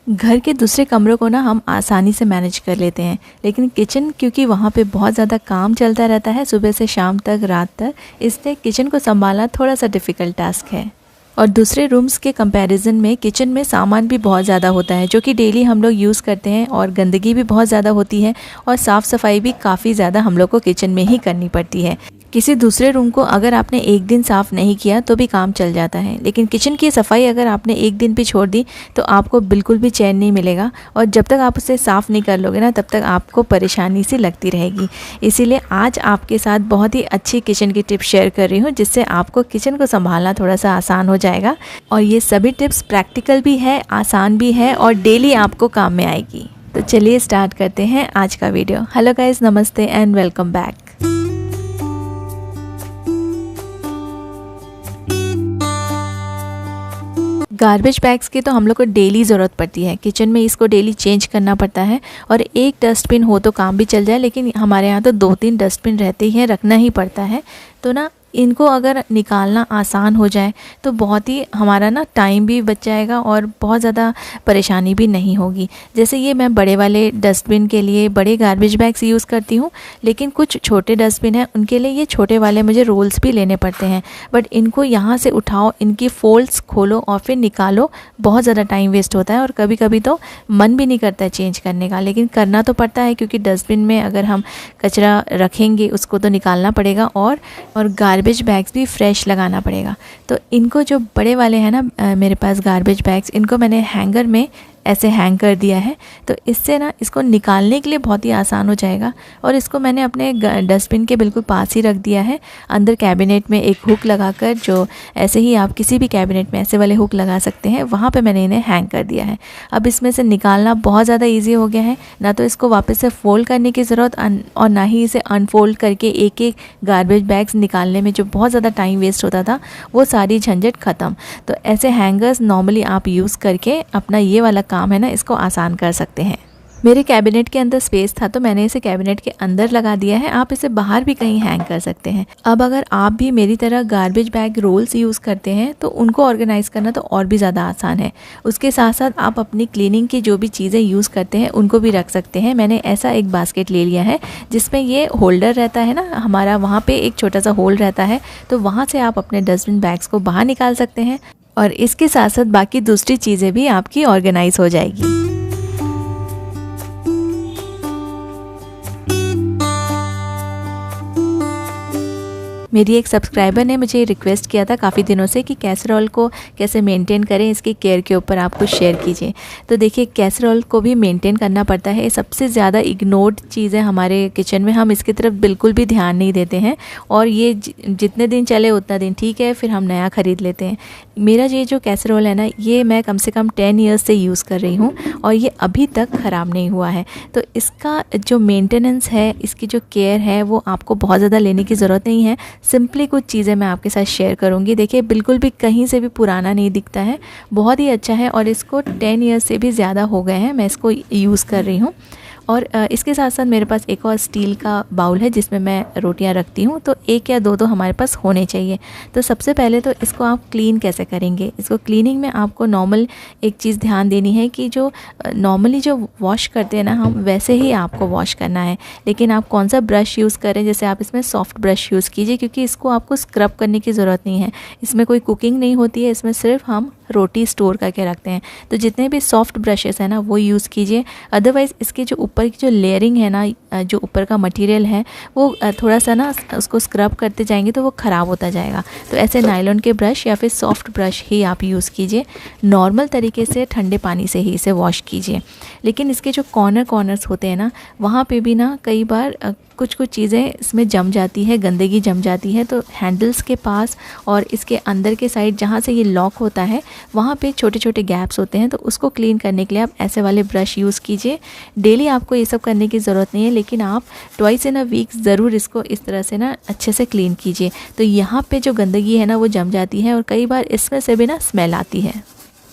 घर के दूसरे कमरों को ना हम आसानी से मैनेज कर लेते हैं, लेकिन किचन क्योंकि वहाँ पे बहुत ज़्यादा काम चलता रहता है सुबह से शाम तक, रात तक, इसलिए किचन को संभालना थोड़ा सा डिफ़िकल्ट टास्क है। और दूसरे रूम्स के कंपैरिजन में किचन में सामान भी बहुत ज़्यादा होता है जो कि डेली हम लोग यूज़ करते हैं, और गंदगी भी बहुत ज़्यादा होती है, और साफ़ सफाई भी काफ़ी ज़्यादा हम लोग को किचन में ही करनी पड़ती है। किसी दूसरे रूम को अगर आपने एक दिन साफ़ नहीं किया तो भी काम चल जाता है, लेकिन किचन की सफाई अगर आपने एक दिन भी छोड़ दी तो आपको बिल्कुल भी चैन नहीं मिलेगा, और जब तक आप उसे साफ़ नहीं कर लोगे ना तब तक आपको परेशानी सी लगती रहेगी। इसीलिए आज आपके साथ बहुत ही अच्छी किचन की टिप्स शेयर कर रही हूँ, जिससे आपको किचन को संभालना थोड़ा सा आसान हो जाएगा। और ये सभी टिप्स प्रैक्टिकल भी है, आसान भी है, और डेली आपको काम में आएगी। तो चलिए स्टार्ट करते हैं आज का वीडियो। हेलो गाइस, नमस्ते and welcome back. Garbage bags की तो हम लोग को डेली ज़रूरत पड़ती है, किचन में इसको डेली चेंज करना पड़ता है। और एक डस्टबिन हो तो काम भी चल जाए, लेकिन हमारे यहाँ तो 2-3 डस्टबिन रहते ही हैं, रखना ही पड़ता है। तो ना इनको अगर निकालना आसान हो जाए तो बहुत ही हमारा ना टाइम भी बच जाएगा और बहुत ज़्यादा परेशानी भी नहीं होगी। जैसे ये मैं बड़े वाले डस्टबिन के लिए बड़े गार्बेज बैग्स यूज़ करती हूँ, लेकिन कुछ छोटे डस्टबिन हैं उनके लिए ये छोटे वाले मुझे रोल्स भी लेने पड़ते हैं। बट इनको यहाँ से उठाओ, इनकी फोल्ड्स खोलो और फिर निकालो, बहुत ज़्यादा टाइम वेस्ट होता है, और कभी कभी तो मन भी नहीं करता है चेंज करने का, लेकिन करना तो पड़ता है क्योंकि डस्टबिन में अगर हम कचरा रखेंगे उसको तो निकालना पड़ेगा, और गार्बेज बैग्स भी फ्रेश लगाना पड़ेगा। तो इनको जो बड़े वाले हैं ना मेरे पास गार्बेज बैग्स, इनको मैंने हैंगर में ऐसे हैंग कर दिया है, तो इससे ना इसको निकालने के लिए बहुत ही आसान हो जाएगा। और इसको मैंने अपने डस्टबिन के बिल्कुल पास ही रख दिया है, अंदर कैबिनेट में एक हुक लगाकर, जो ऐसे ही आप किसी भी कैबिनेट में ऐसे वाले हुक लगा सकते हैं, वहाँ पे मैंने इन्हें हैंग कर दिया है। अब इसमें से निकालना बहुत ज़्यादा ईजी हो गया है, ना तो इसको वापस से फोल्ड करने की ज़रूरत और ना ही इसे अनफोल्ड करके एक एक गार्बेज बैग्स निकालने में जो बहुत ज़्यादा टाइम वेस्ट होता था, वो सारी झंझट ख़त्म। तो ऐसे हैंगर्स नॉर्मली आप यूज़ करके अपना ये वाला काम है ना इसको आसान कर सकते हैं। मेरे कैबिनेट के अंदर स्पेस था तो मैंने इसे कैबिनेट के अंदर लगा दिया है, आप इसे बाहर भी कहीं हैंग कर सकते हैं। अब अगर आप भी मेरी तरह गार्बेज बैग रोल्स यूज़ करते हैं तो उनको ऑर्गेनाइज़ करना तो और भी ज़्यादा आसान है। उसके साथ साथ आप अपनी क्लीनिंग की जो भी चीज़ें यूज़ करते हैं उनको भी रख सकते हैं। मैंने ऐसा एक बास्केट ले लिया है जिसमें ये होल्डर रहता है ना हमारा, वहाँ पर एक छोटा सा होल रहता है, तो वहाँ से आप अपने डस्टबिन बैग्स को बाहर निकाल सकते हैं, और इसके साथ साथ बाकी दूसरी चीज़ें भी आपकी ऑर्गेनाइज हो जाएगी। मेरी एक सब्सक्राइबर ने मुझे रिक्वेस्ट किया था काफ़ी दिनों से कि कैसरोल को कैसे मेंटेन करें, इसकी केयर के ऊपर आप कुछ शेयर कीजिए। तो देखिए, कैसरोल को भी मेंटेन करना पड़ता है, ये सबसे ज़्यादा इग्नोर्ड चीज़ है हमारे किचन में, हम इसकी तरफ बिल्कुल भी ध्यान नहीं देते हैं, और ये जितने दिन चले उतना दिन ठीक है, फिर हम नया ख़रीद लेते हैं। मेरा ये जो कैसरोल है ना, ये मैं कम से कम 10 ईयर्स से यूज़ कर रही हूँ और ये अभी तक ख़राब नहीं हुआ है। तो इसका जो मेंटेनेंस है, इसकी जो केयर है, वो आपको बहुत ज़्यादा लेने की ज़रूरत नहीं है। सिंपली कुछ चीज़ें मैं आपके साथ शेयर करूंगी। देखिए, बिल्कुल भी कहीं से भी पुराना नहीं दिखता है, बहुत ही अच्छा है, और इसको 10 ईयर्स से भी ज़्यादा हो गए हैं मैं इसको यूज़ कर रही हूँ। और इसके साथ साथ मेरे पास एक और स्टील का बाउल है जिसमें मैं रोटियां रखती हूँ, तो एक या दो तो हमारे पास होने चाहिए। तो सबसे पहले तो इसको आप क्लीन कैसे करेंगे, इसको क्लीनिंग में आपको नॉर्मल एक चीज़ ध्यान देनी है कि जो नॉर्मली जो वॉश करते हैं ना हम, वैसे ही आपको वॉश करना है। लेकिन आप कौन सा ब्रश यूज़ करें, जैसे आप इसमें सॉफ्ट ब्रश यूज़ कीजिए, क्योंकि इसको आपको स्क्रब करने की ज़रूरत नहीं है, इसमें कोई कुकिंग नहीं होती है, इसमें सिर्फ हम रोटी स्टोर करके रखते हैं। तो जितने भी सॉफ्ट ब्रशेस हैं ना वो यूज़ कीजिए। अदरवाइज़ इसके जो ऊपर की जो लेयरिंग है ना, जो ऊपर का मटेरियल है, वो थोड़ा सा ना उसको स्क्रब करते जाएंगे तो वो ख़राब होता जाएगा। तो ऐसे नायलॉन के ब्रश या फिर सॉफ्ट ब्रश ही आप यूज़ कीजिए। नॉर्मल तरीके से ठंडे पानी से ही इसे वॉश कीजिए। लेकिन इसके जो कॉर्नर्स होते हैं ना, वहाँ पे भी ना कई बार कुछ चीज़ें इसमें जम जाती है, गंदगी जम जाती है। तो हैंडल्स के पास और इसके अंदर के साइड जहाँ से ये लॉक होता है, वहाँ पे छोटे छोटे गैप्स होते हैं, तो उसको क्लीन करने के लिए आप ऐसे वाले ब्रश यूज़ कीजिए। डेली आपको ये सब करने की ज़रूरत नहीं है, लेकिन आप ट्वाइस इन अ वीक ज़रूर इसको इस तरह से ना अच्छे से क्लीन कीजिए। तो यहाँ पे जो गंदगी है ना वो जम जाती है, और कई बार इसमें से भी ना स्मेल आती है।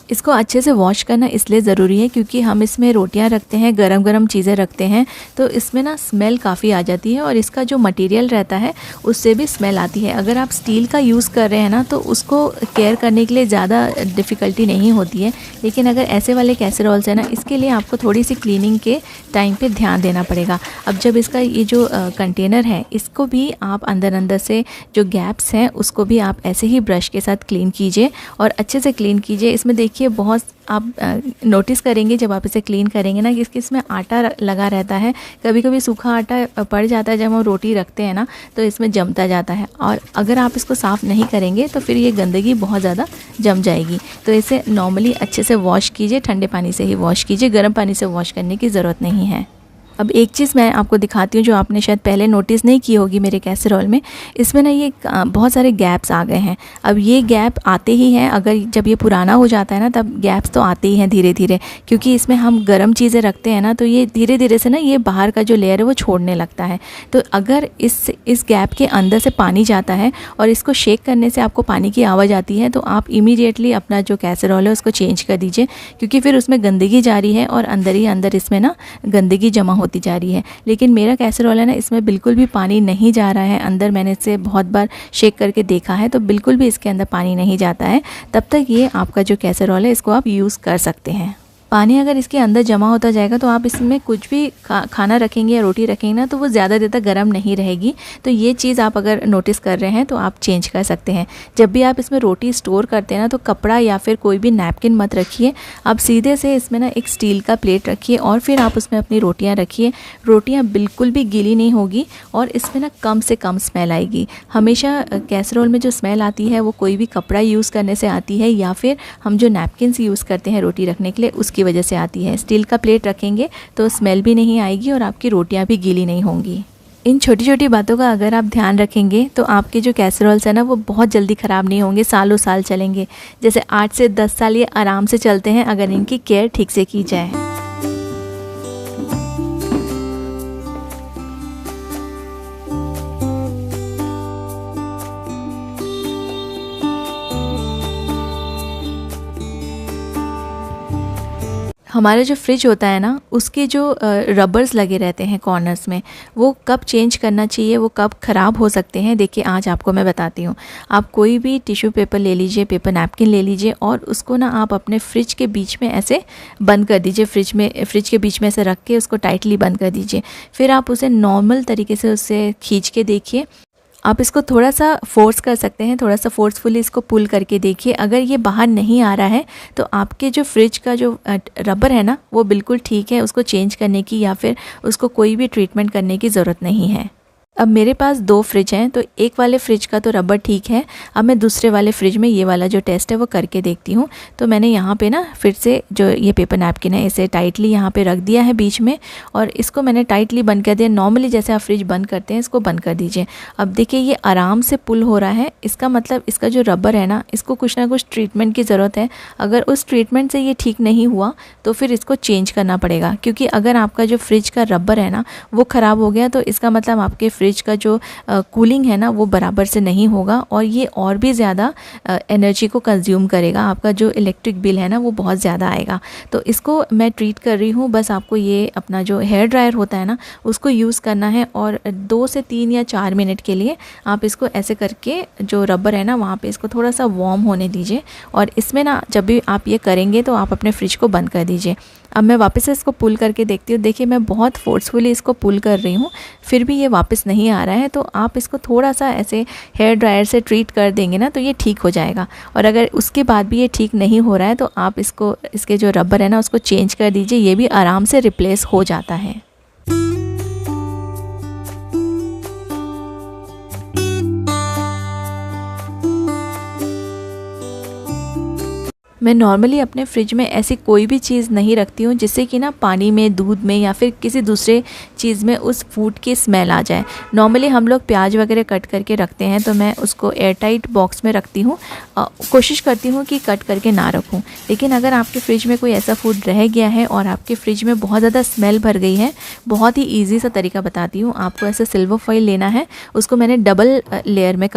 इसको अच्छे से वॉश करना इसलिए ज़रूरी है क्योंकि हम इसमें रोटियां रखते हैं, गरम गरम चीज़ें रखते हैं, तो इसमें ना स्मेल काफ़ी आ जाती है और इसका जो मटेरियल रहता है उससे भी स्मेल आती है। अगर आप स्टील का यूज़ कर रहे हैं ना तो उसको केयर करने के लिए ज़्यादा डिफ़िकल्टी नहीं होती है, लेकिन अगर ऐसे वाले कैसेरोल्स है ना, इसके लिए आपको थोड़ी सी क्लीनिंग के टाइम पे ध्यान देना पड़ेगा। अब जब इसका ये जो कंटेनर है इसको भी आप अंदर से जो गैप्स हैं उसको भी आप ऐसे ही ब्रश के साथ क्लीन कीजिए और अच्छे से क्लीन कीजिए। इसमें देखिए बहुत आप नोटिस करेंगे जब आप इसे क्लीन करेंगे ना कि इसमें आटा लगा रहता है, कभी कभी सूखा आटा पड़ जाता है जब हम रोटी रखते हैं ना तो इसमें जमता जाता है, और अगर आप इसको साफ़ नहीं करेंगे तो फिर ये गंदगी बहुत ज़्यादा जम जाएगी। तो इसे नॉर्मली अच्छे से वॉश कीजिए, ठंडे पानी से ही वॉश कीजिए, गर्म पानी से वॉश करने की ज़रूरत नहीं है। अब एक चीज़ मैं आपको दिखाती हूँ जो आपने शायद पहले नोटिस नहीं की होगी मेरे कैसेरोल में। इसमें ना ये बहुत सारे गैप्स आ गए हैं। अब ये गैप आते ही हैं, अगर जब ये पुराना हो जाता है ना तब गैप्स तो आते ही हैं धीरे धीरे, क्योंकि इसमें हम गर्म चीज़ें रखते हैं ना तो ये धीरे धीरे से ना ये बाहर का जो लेयर है वो छोड़ने लगता है। तो अगर इस गैप के अंदर से पानी जाता है और इसको शेक करने से आपको पानी की आवाज़ आती है तो आप इमीडिएटली अपना जो कैसेरोल है उसको चेंज कर दीजिए, क्योंकि फिर उसमें गंदगी जा रही है और अंदर ही अंदर इसमें ना गंदगी जमा होती जा रही है। लेकिन मेरा कैसेरोल है ना इसमें बिल्कुल भी पानी नहीं जा रहा है अंदर। मैंने इसे बहुत बार शेक करके देखा है तो बिल्कुल भी इसके अंदर पानी नहीं जाता है। तब तक ये आपका जो कैसेरोल है इसको आप यूज़ कर सकते हैं। पानी अगर इसके अंदर जमा होता जाएगा तो आप इसमें कुछ भी खाना रखेंगे या रोटी रखेंगे ना तो वो ज़्यादा देर तक गर्म नहीं रहेगी। तो ये चीज़ आप अगर नोटिस कर रहे हैं तो आप चेंज कर सकते हैं। जब भी आप इसमें रोटी स्टोर करते हैं ना तो कपड़ा या फिर कोई भी नैपकिन मत रखिए, आप सीधे से इसमें ना एक स्टील का प्लेट रखिए और फिर आप उसमें अपनी रोटियाँ रखिए। रोटियाँ बिल्कुल भी गीली नहीं होगी और इसमें ना कम से कम स्मेल आएगी। हमेशा कैसरोल में जो स्मेल आती है वो कोई भी कपड़ा यूज़ करने से आती है या फिर हम जो नैपकिन्स यूज़ करते हैं रोटी रखने के लिए उसकी वजह से आती है। स्टील का प्लेट रखेंगे तो स्मेल भी नहीं आएगी और आपकी रोटियां भी गीली नहीं होंगी। इन छोटी छोटी बातों का अगर आप ध्यान रखेंगे तो आपके जो कैसरोल्स है ना वो बहुत जल्दी ख़राब नहीं होंगे, सालों साल चलेंगे। जैसे 8 से 10 साल ये आराम से चलते हैं अगर इनकी केयर ठीक से की जाए। हमारा जो फ्रिज होता है ना उसके जो रबर्स लगे रहते हैं कॉर्नर्स में, वो कब चेंज करना चाहिए, वो कब ख़राब हो सकते हैं, देखिए आज आपको मैं बताती हूँ। आप कोई भी टिश्यू पेपर ले लीजिए, पेपर नैपकिन ले लीजिए और उसको ना आप अपने फ्रिज के बीच में ऐसे बंद कर दीजिए। फ्रिज के बीच में ऐसे रख के उसको टाइटली बंद कर दीजिए। फिर आप उसे नॉर्मल तरीके से उससे खींच के देखिए। आप इसको थोड़ा सा फोर्स कर सकते हैं, थोड़ा सा फोर्सफुली इसको पुल करके देखिए। अगर ये बाहर नहीं आ रहा है तो आपके जो फ्रिज का जो रबर है ना वो बिल्कुल ठीक है, उसको चेंज करने की या फिर उसको कोई भी ट्रीटमेंट करने की ज़रूरत नहीं है। अब मेरे पास 2 फ्रिज हैं तो एक वाले फ्रिज का तो रबर ठीक है। अब मैं दूसरे वाले फ्रिज में ये वाला जो टेस्ट है वो करके देखती हूँ। तो मैंने यहाँ पे ना फिर से जो ये पेपर नैपकिन है इसे टाइटली यहाँ पे रख दिया है बीच में और इसको मैंने टाइटली बंद कर दिया। नॉर्मली जैसे आप फ्रिज बंद करते हैं इसको बंद कर दीजिए। अब देखिए ये आराम से पुल हो रहा है। इसका मतलब इसका जो रबर है ना इसको कुछ ना कुछ ट्रीटमेंट की ज़रूरत है। अगर उस ट्रीटमेंट से ये ठीक नहीं हुआ तो फिर इसको चेंज करना पड़ेगा, क्योंकि अगर आपका जो फ्रिज का रबर है ना वो ख़राब हो गया तो इसका मतलब आपके फ्रिज का जो कूलिंग है ना वो बराबर से नहीं होगा और ये और भी ज़्यादा एनर्जी को कंज्यूम करेगा। आपका जो इलेक्ट्रिक बिल है ना वो बहुत ज़्यादा आएगा। तो इसको मैं ट्रीट कर रही हूँ। बस आपको ये अपना जो हेयर ड्रायर होता है ना उसको यूज़ करना है और 2 से 3 या 4 मिनट के लिए आप इसको ऐसे करके जो रबर है ना वहाँ पे इसको थोड़ा सा वार्म होने दीजिए। और इसमें ना जब भी आप ये करेंगे तो आप अपने फ्रिज को बंद कर दीजिए। अब मैं वापस से इसको पुल करके देखती हूँ। देखिए मैं बहुत फोर्सफुली इसको पुल कर रही हूँ फिर भी ये वापस नहीं आ रहा है। तो आप इसको थोड़ा सा ऐसे हेयर ड्रायर से ट्रीट कर देंगे ना तो ये ठीक हो जाएगा। और अगर उसके बाद भी ये ठीक नहीं हो रहा है तो आप इसके जो रबर है ना उसको चेंज कर दीजिए। ये भी आराम से रिप्लेस हो जाता है। मैं नॉर्मली अपने फ्रिज में ऐसी कोई भी चीज़ नहीं रखती हूँ जिससे कि ना पानी में, दूध में या फिर किसी दूसरे चीज़ में उस फूड की स्मेल आ जाए। नॉर्मली हम लोग प्याज वगैरह कट करके रखते हैं तो मैं उसको एयरटाइट बॉक्स में रखती हूँ। कोशिश करती हूँ कि कट करके ना रखूँ। लेकिन अगर आपके फ्रिज में कोई ऐसा फूड रह गया है और आपके फ्रिज में बहुत ज़्यादा स्मेल भर गई है, बहुत ही ईजी सा तरीका बताती हूँ। आपको ऐसा सिल्वर फॉइल लेना है, उसको मैंने डबल लेयर में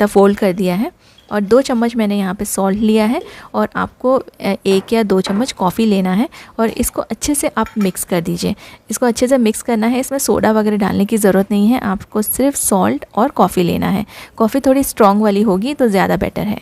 फोल्ड कर दिया है। और 2 चम्मच मैंने यहाँ पे सॉल्ट लिया है और आपको 1 या 2 चम्मच कॉफ़ी लेना है और इसको अच्छे से आप मिक्स कर दीजिए। इसको अच्छे से मिक्स करना है, इसमें सोडा वगैरह डालने की ज़रूरत नहीं है, आपको सिर्फ सॉल्ट और कॉफ़ी लेना है। कॉफ़ी थोड़ी स्ट्रॉन्ग वाली होगी तो ज़्यादा बेटर है।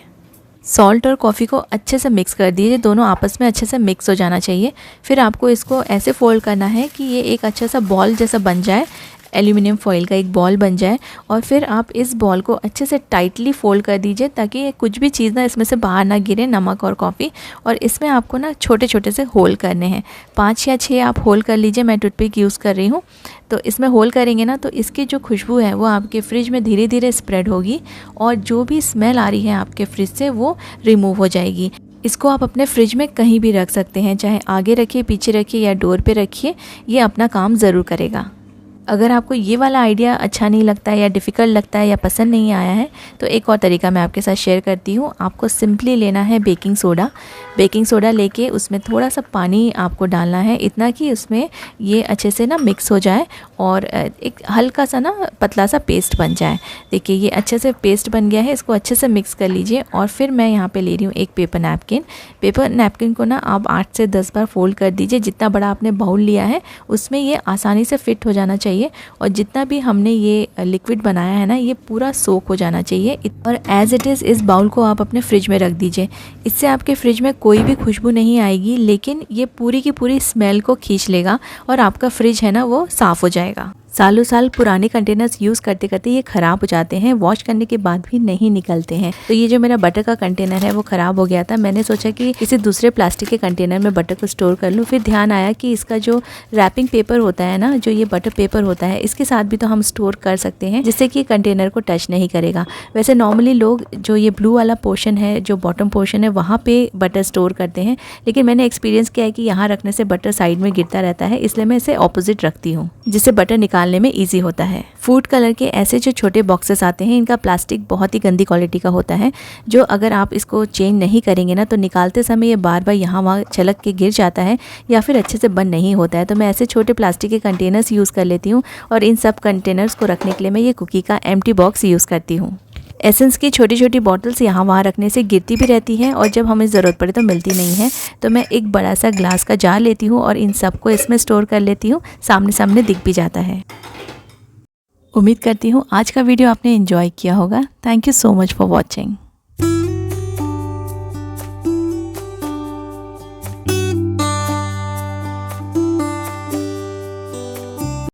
सॉल्ट और कॉफ़ी को अच्छे से मिक्स कर दीजिए, दोनों आपस में अच्छे से मिक्स हो जाना चाहिए। फिर आपको इसको ऐसे फोल्ड करना है कि ये एक अच्छा सा बॉल जैसा बन जाए, एल्यूमिनियम फॉइल का एक बॉल बन जाए। और फिर आप इस बॉल को अच्छे से टाइटली फोल्ड कर दीजिए ताकि ये कुछ भी चीज़ ना इसमें से बाहर ना गिरे, नमक और कॉफ़ी। और इसमें आपको ना छोटे छोटे से होल करने हैं, 5 या 6 आप होल कर लीजिए। मैं टूथपिक यूज़ कर रही हूँ। तो इसमें होल करेंगे ना तो इसकी जो खुशबू है वो आपके फ्रिज में धीरे धीरे स्प्रेड होगी और जो भी स्मेल आ रही है आपके फ्रिज से वो रिमूव हो जाएगी। इसको आप अपने फ्रिज में कहीं भी रख सकते हैं, चाहे आगे रखिए, पीछे रखिए या डोर पे रखिए, ये अपना काम ज़रूर करेगा। अगर आपको ये वाला आइडिया अच्छा नहीं लगता है या डिफ़िकल्ट लगता है या पसंद नहीं आया है तो एक और तरीका मैं आपके साथ शेयर करती हूँ। आपको सिंपली लेना है बेकिंग सोडा। बेकिंग सोडा लेके उसमें थोड़ा सा पानी आपको डालना है, इतना कि उसमें ये अच्छे से ना मिक्स हो जाए और एक हल्का सा ना पतला सा पेस्ट बन जाए। देखिए ये अच्छे से पेस्ट बन गया है, इसको अच्छे से मिक्स कर लीजिए। और फिर मैं यहाँ पे ले रही हूँ एक पेपर नैपकिन। पेपर नैपकिन को ना आप 8 से 10 बार फोल्ड कर दीजिए। जितना बड़ा आपने बाउल लिया है उसमें ये आसानी से फिट हो जाना चाहिए और जितना भी हमने ये लिक्विड बनाया है ना ये पूरा सोक हो जाना चाहिए। और एज इट इज़ इस बाउल को आप अपने फ्रिज में रख दीजिए। इससे आपके फ्रिज में कोई भी खुशबू नहीं आएगी, लेकिन ये पूरी की पूरी स्मेल को खींच लेगा और आपका फ्रिज है ना वो साफ़ हो जाएगा। सालों साल पुराने कंटेनर्स यूज़ करते करते ये ख़राब हो जाते हैं, वॉश करने के बाद भी नहीं निकलते हैं। तो ये जो मेरा बटर का कंटेनर है वो ख़राब हो गया था। मैंने सोचा कि किसी दूसरे प्लास्टिक के कंटेनर में बटर को स्टोर कर लूँ। फिर ध्यान आया कि इसका जो रैपिंग पेपर होता है ना, जो ये बटर पेपर होता है, इसके साथ भी तो हम स्टोर कर सकते हैं जिससे कि कंटेनर को टच नहीं करेगा। वैसे नॉर्मली लोग जो ये ब्लू वाला पोर्शन है, जो बॉटम पोर्शन है, वहाँ पर बटर स्टोर करते हैं, लेकिन मैंने एक्सपीरियंस किया है कि यहाँ रखने से बटर साइड में गिरता रहता है, इसलिए मैं इसे ऑपोजिट रखती हूँ जिससे बटर निकालने में इजी होता है। फूड कलर के ऐसे जो छोटे बॉक्सेस आते हैं, इनका प्लास्टिक बहुत ही गंदी क्वालिटी का होता है, जो अगर आप इसको चेंज नहीं करेंगे ना तो निकालते समय ये बार बार यहाँ वहाँ छलक के गिर जाता है या फिर अच्छे से बंद नहीं होता है। तो मैं ऐसे छोटे प्लास्टिक के कंटेनर्स यूज़ कर लेती हूँ और इन सब कंटेनर्स को रखने के लिए मैं ये कुकी का एम्प्टी बॉक्स यूज़ करती हूँ। एसेंस की छोटी छोटी बॉटल्स यहाँ वहाँ रखने से गिरती भी रहती हैं और जब हमें ज़रूरत पड़े तो मिलती नहीं है। तो मैं एक बड़ा सा ग्लास का जार लेती हूँ और इन सबको इसमें स्टोर कर लेती हूँ, सामने सामने दिख भी जाता है। उम्मीद करती हूँ आज का वीडियो आपने एंजॉय किया होगा। Thank you so much for watching.